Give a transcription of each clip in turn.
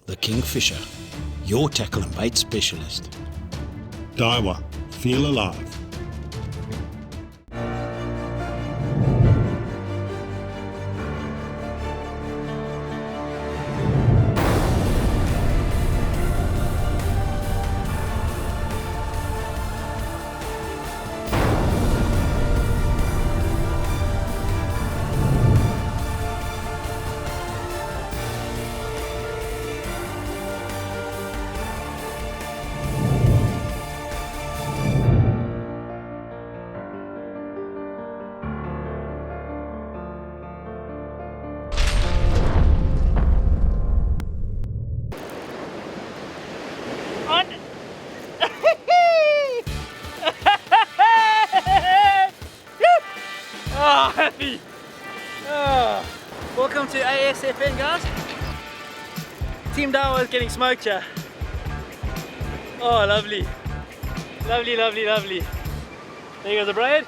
the Kingfisher, your tackle and bait specialist. Daiwa, feel alive. Oh, happy! Oh. Welcome to ASFN, guys. Team Daiwa is getting smoked here. Oh, lovely. Lovely, lovely, lovely. There goes the braid.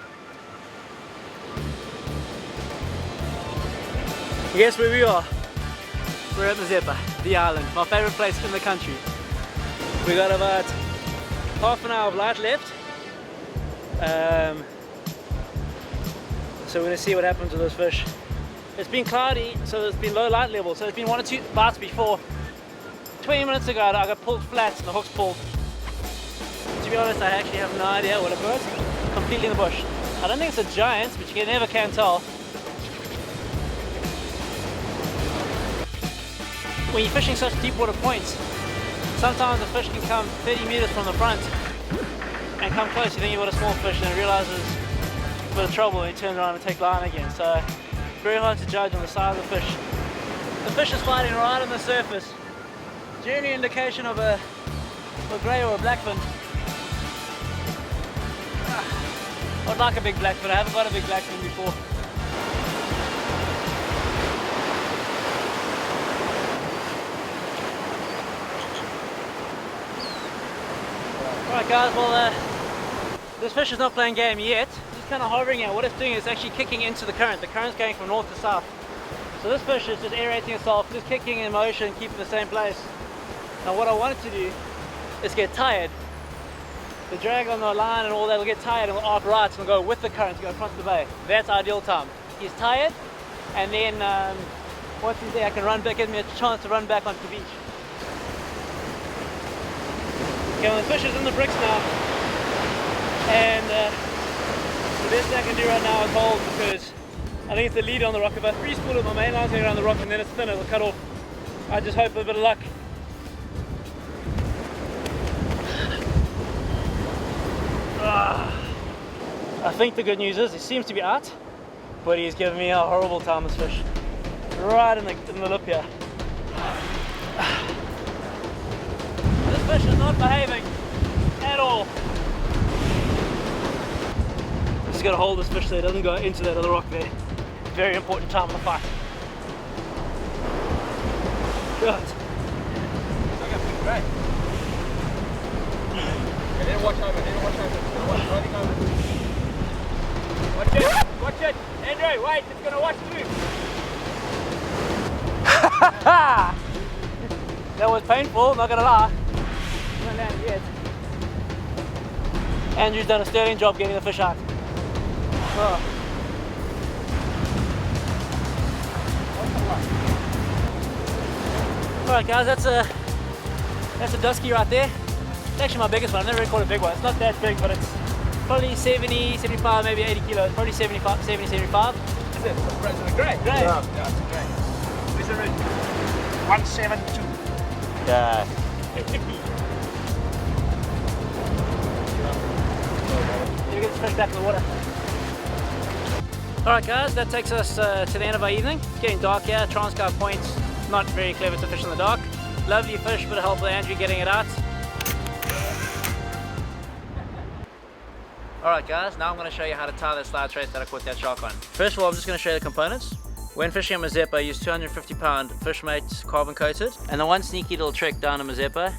Guess where we are? We're at Mazeppa, the island, my favorite place in the country. We got about half an hour of light left. So we're going to see what happens with those fish. It's been cloudy, so there's been low light level, so there's been 1 or 2 bites before. 20 minutes ago I got pulled flat and the hook's pulled. To be honest, I actually have no idea what it was. Completely in the bush. I don't think it's a giant, but you never can tell. When you're fishing such deep water points, sometimes the fish can come 30 meters from the front and come close. You think you've got a small fish and it realizes a bit of trouble and he turns around and takes line again. So very hard to judge on the side of the fish. The fish is fighting right on the surface. Generally indication of a grey or a blackfin. I'd like a big blackfin. I haven't got a big blackfin before. Alright guys, well this fish is not playing game yet. It's kind of hovering here. What it's doing is actually kicking into the current. The current's going from north to south. So this fish is just aerating itself, just kicking in motion, keeping the same place. Now what I want it to do is get tired. The drag on the line and all that will get tired and will arc right and will go with the current to go across the bay. That's ideal time. He's tired, and then once he's there I can run back, give me a chance to run back onto the beach. Okay, well, the fish is in the bricks now, and the best I can do right now is hold, because I think it's the lead on the rock. If I free spool it, my main line's going around the rock and then it's thin, it'll cut off. I just hope for a bit of luck. I think the good news is he seems to be out, but he's giving me a horrible time, this fish. Right in the lip here. This fish is not behaving at all. Just gotta hold this fish so it doesn't go into that other rock there. Very important time in the fight. Good. Great. I need to watch over, running over. Watch it, Andrew, wait, it's gonna watch you. That was painful, not gonna lie. Not landed yet. Andrew's done a sterling job getting the fish out. Oh. Alright guys, that's a dusky right there. It's actually my biggest one. I've never really caught a big one. It's not that big, but it's probably 70, 75, maybe 80 kilos. Probably 75, 70, 75. Is it? It's a grey. Grey? Yeah, it's a grey. Where's the rig? 172. Yeah. Let me get this fish back in the water. Alright guys, that takes us to the end of our evening. It's getting dark here. Transcar Point, not very clever to fish in the dark. Lovely fish, bit of help with Andrew getting it out. Alright guys, now I'm going to show you how to tie that slide trace that I caught that shark on. First of all, I'm just going to show you the components. When fishing at Mazeppa, I use 250 pound Fishmate carbon coated. And the one sneaky little trick down in Mazeppa,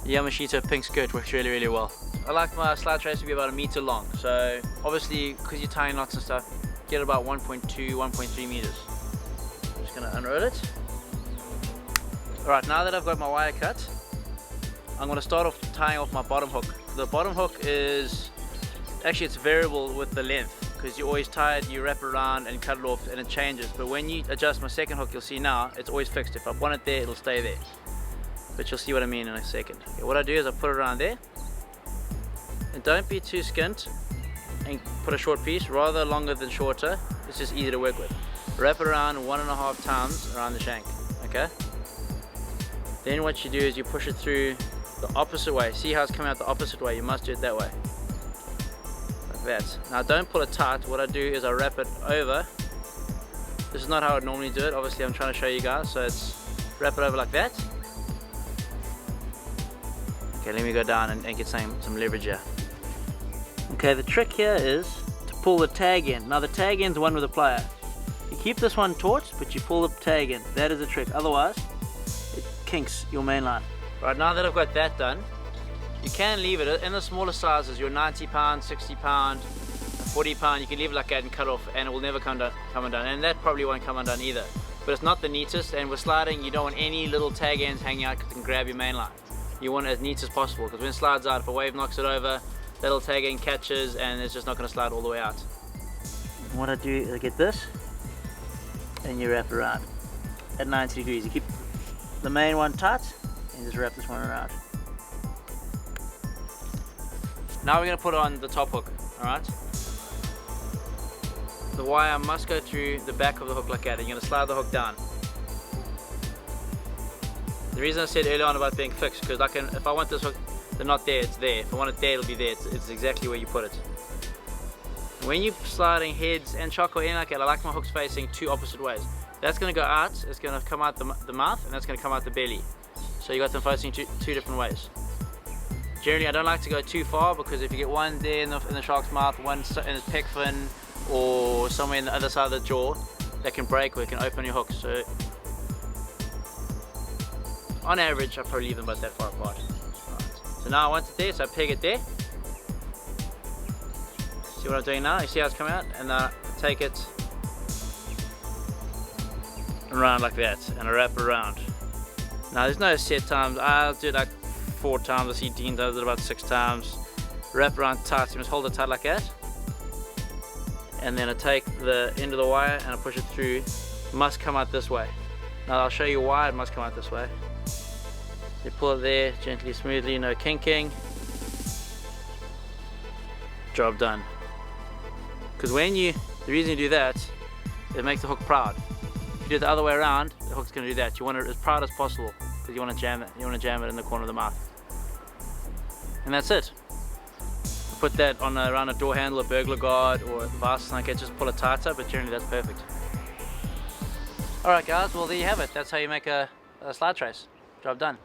the Yamashita pink skirt works really, really well. I like my slide trace to be about 1 meter long. So obviously, because you're tying knots and stuff, get about 1.2, 1.3 meters. I'm just going to unroll it. Alright, now that I've got my wire cut, I'm going to start off tying off my bottom hook. The bottom hook is, actually it's variable with the length, because you always tie it, you wrap it around and cut it off and it changes. But when you adjust my second hook, you'll see now it's always fixed. If I want it there, it'll stay there. But you'll see what I mean in a second. Okay, what I do is I put it around there. And don't be too skint and put a short piece, rather longer than shorter. It's just easy to work with. Wrap it around 1.5 times around the shank, okay? Then what you do is you push it through the opposite way. See how it's coming out the opposite way? You must do it that way. Like that. Now don't pull it tight. What I do is I wrap it over. This is not how I would normally do it. Obviously I'm trying to show you guys. So it's wrap it over like that. Okay, let me go down and get some leverage here. Okay, the trick here is to pull the tag in. Now the tag end is the one with the plier. You keep this one taut, but you pull the tag in. That is the trick. Otherwise, it kinks your main line. Right, now that I've got that done, you can leave it in the smaller sizes, your 90 pound, 60 pound, 40 pound, you can leave it like that and cut off and it will never come undone. And that probably won't come undone either. But it's not the neatest, and with sliding, you don't want any little tag ends hanging out because it can grab your main line. You want it as neat as possible, because when it slides out, if a wave knocks it over, that little tag end catches and it's just not going to slide all the way out. And what I do is I get this and you wrap it around at 90 degrees. You keep the main one tight and just wrap this one around. Now we're going to put on the top hook, alright? The wire must go through the back of the hook like that, and you're going to slide the hook down. The reason I said earlier on about being fixed, because if I want this hook, they're not there, it's there. If I want it there, it'll be there. It's exactly where you put it. When you're sliding heads and shock or anything like that, I like my hooks facing two opposite ways. That's going to go out, it's going to come out the mouth, and that's going to come out the belly. So you got them facing two different ways. Generally, I don't like to go too far, because if you get one there in the shark's mouth, one in its pec fin, or somewhere in the other side of the jaw, that can break or it can open your hook. So on average, I probably leave them about that far apart. Right. So now I want it there, so I peg it there. See what I'm doing now? You see how it's coming out? And I take it around like that, and I wrap it around. Now there's no set times. I'll do it like 4 times. I've seen Dean does it about 6 times. Wrap around tight, so you must hold it tight like that. And then I take the end of the wire and I push it through. It must come out this way. Now I'll show you why it must come out this way. You pull it there, gently, smoothly, no kinking. Job done. Because the reason you do that, it makes the hook proud. If you do it the other way around, the hook's going to do that. You want it as proud as possible, because you want to jam it. You want to jam it in the corner of the mouth. And that's it. Put that on around a door handle, a burglar guard, or a vise like that. Just pull it tighter, but generally that's perfect. Alright guys, well there you have it. That's how you make a slide trace. Job done.